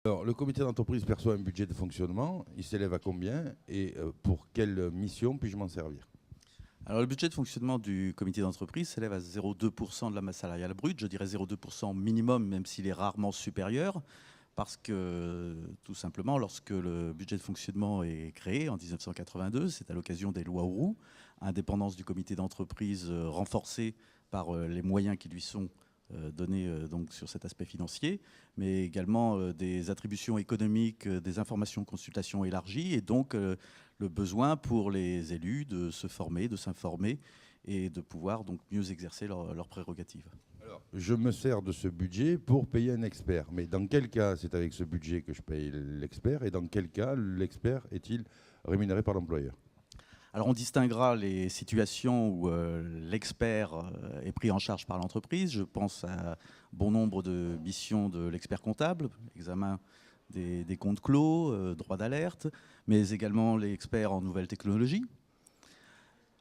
Alors, le comité d'entreprise perçoit un budget de fonctionnement. Il s'élève à combien et pour quelle mission puis-je m'en servir? Alors, le budget de fonctionnement du comité d'entreprise s'élève à 0,2% de la masse salariale brute. Je dirais 0,2% minimum, même s'il est rarement supérieur, parce que, tout simplement, lorsque le budget de fonctionnement est créé en 1982, c'est à l'occasion des lois Auroux, indépendance du comité d'entreprise renforcée par les moyens qui lui sont donnés donc sur cet aspect financier, mais également des attributions économiques, des informations, consultations élargies, et donc le besoin pour les élus de se former, de s'informer et de pouvoir donc mieux exercer leurs prérogatives. Alors, je me sers de ce budget pour payer un expert. Mais dans quel cas c'est avec ce budget que je paye l'expert et dans quel cas l'expert est-il rémunéré par l'employeur? Alors on distinguera les situations où l'expert est pris en charge par l'entreprise. Je pense à bon nombre de missions de l'expert comptable, examen des comptes clos, droit d'alerte, mais également les experts en nouvelles technologies.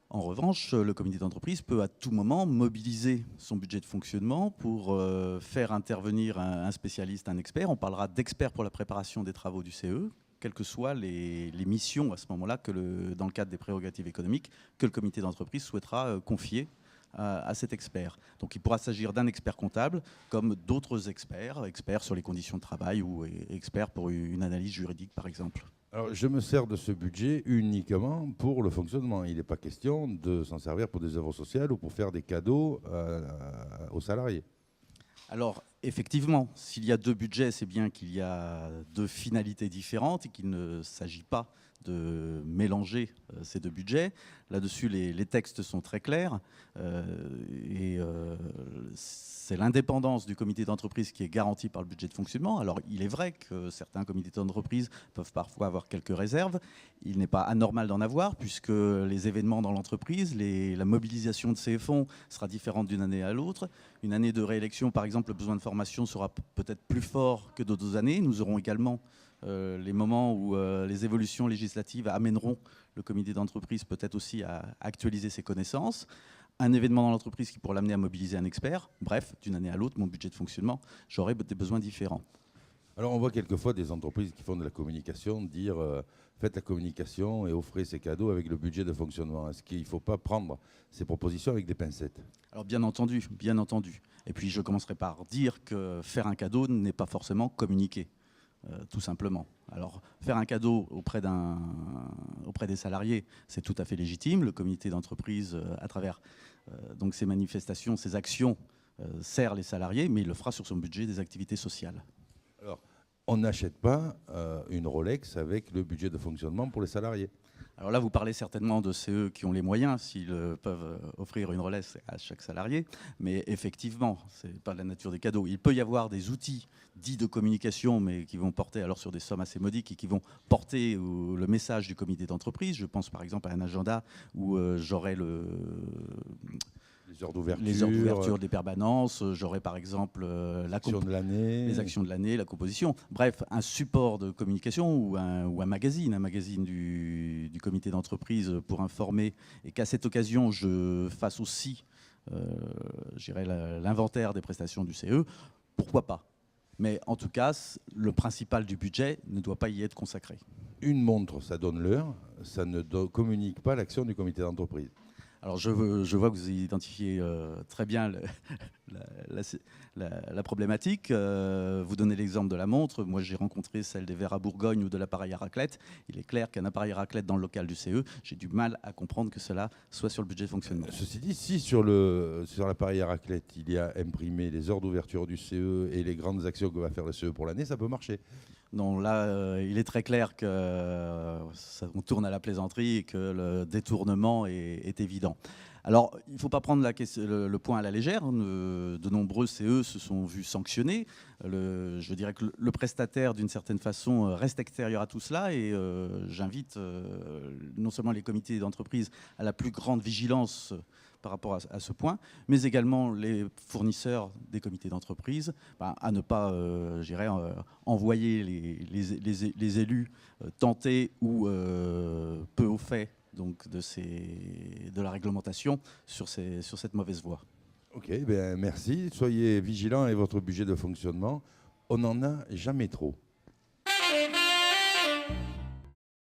En revanche, le comité d'entreprise peut à tout moment mobiliser son budget de fonctionnement pour faire intervenir un spécialiste, un expert. On parlera d'expert pour la préparation des travaux du CE, quelles que soient les missions à ce moment-là, dans le cadre des prérogatives économiques, que le comité d'entreprise souhaitera confier à cet expert. Donc il pourra s'agir d'un expert comptable comme d'autres experts, experts sur les conditions de travail ou experts pour une analyse juridique par exemple. Alors, je me sers de ce budget uniquement pour le fonctionnement. Il n'est pas question de s'en servir pour des œuvres sociales ou pour faire des cadeaux aux salariés. Alors, effectivement, s'il y a deux budgets, c'est bien qu'il y a deux finalités différentes et qu'il ne s'agit pas de mélanger ces deux budgets. Là-dessus, les textes sont très clairs c'est l'indépendance du comité d'entreprise qui est garantie par le budget de fonctionnement. Alors, il est vrai que certains comités d'entreprise peuvent parfois avoir quelques réserves. Il n'est pas anormal d'en avoir puisque les événements dans l'entreprise, la mobilisation de ces fonds sera différente d'une année à l'autre. Une année de réélection, par exemple, le besoin de formation sera peut-être plus fort que d'autres années. Nous aurons également les moments où les évolutions législatives amèneront le comité d'entreprise peut-être aussi à actualiser ses connaissances. Un événement dans l'entreprise qui pourra l'amener à mobiliser un expert. Bref, d'une année à l'autre, mon budget de fonctionnement, j'aurai des besoins différents. Alors, on voit quelquefois des entreprises qui font de la communication dire faites la communication et offrez ces cadeaux avec le budget de fonctionnement. Est-ce qu'il ne faut pas prendre ces propositions avec des pincettes? Alors, bien entendu, bien entendu. Et puis, je commencerai par dire que faire un cadeau n'est pas forcément communiquer. Tout simplement. Alors, faire un cadeau auprès des salariés, c'est tout à fait légitime. Le comité d'entreprise, à travers donc ces manifestations, ces actions, sert les salariés, mais il le fera sur son budget des activités sociales. Alors, on n'achète pas une Rolex avec le budget de fonctionnement pour les salariés. Alors là, vous parlez certainement de ceux qui ont les moyens, s'ils peuvent offrir une Rolex à chaque salarié. Mais effectivement, ce n'est pas la nature des cadeaux. Il peut y avoir des outils dits de communication, mais qui vont porter alors sur des sommes assez modiques et qui vont porter le message du comité d'entreprise. Je pense par exemple à un agenda où j'aurai les heures d'ouverture, les heures d'ouverture des permanences, j'aurai par exemple les actions de l'année, la composition. Bref, un support de communication ou un magazine du comité d'entreprise pour informer et qu'à cette occasion, je fasse aussi l'inventaire des prestations du CE. Pourquoi pas? Mais en tout cas, le principal du budget ne doit pas y être consacré. Une montre, ça donne l'heure, ça ne communique pas l'action du comité d'entreprise. Alors je vois que vous identifiez très bien la problématique. Vous donnez l'exemple de la montre. Moi, j'ai rencontré celle des verres à Bourgogne ou de l'appareil à raclette. Il est clair qu'un appareil à raclette dans le local du CE, j'ai du mal à comprendre que cela soit sur le budget de fonctionnement. Ceci dit, si sur l'appareil à raclette, il y a imprimé les heures d'ouverture du CE et les grandes actions que va faire le CE pour l'année, ça peut marcher. Non, là, il est très clair qu'on tourne à la plaisanterie et que le détournement est évident. Alors, il ne faut pas prendre le point à la légère. De nombreux CE se sont vus sanctionnés. Je dirais que le prestataire, d'une certaine façon, reste extérieur à tout cela. Et j'invite non seulement les comités d'entreprise à la plus grande vigilance par rapport à ce point, mais également les fournisseurs des comités d'entreprise à ne pas envoyer les élus tentés ou peu au fait donc, de la réglementation sur cette mauvaise voie. Ok, ben merci. Soyez vigilants avec votre budget de fonctionnement. On n'en a jamais trop.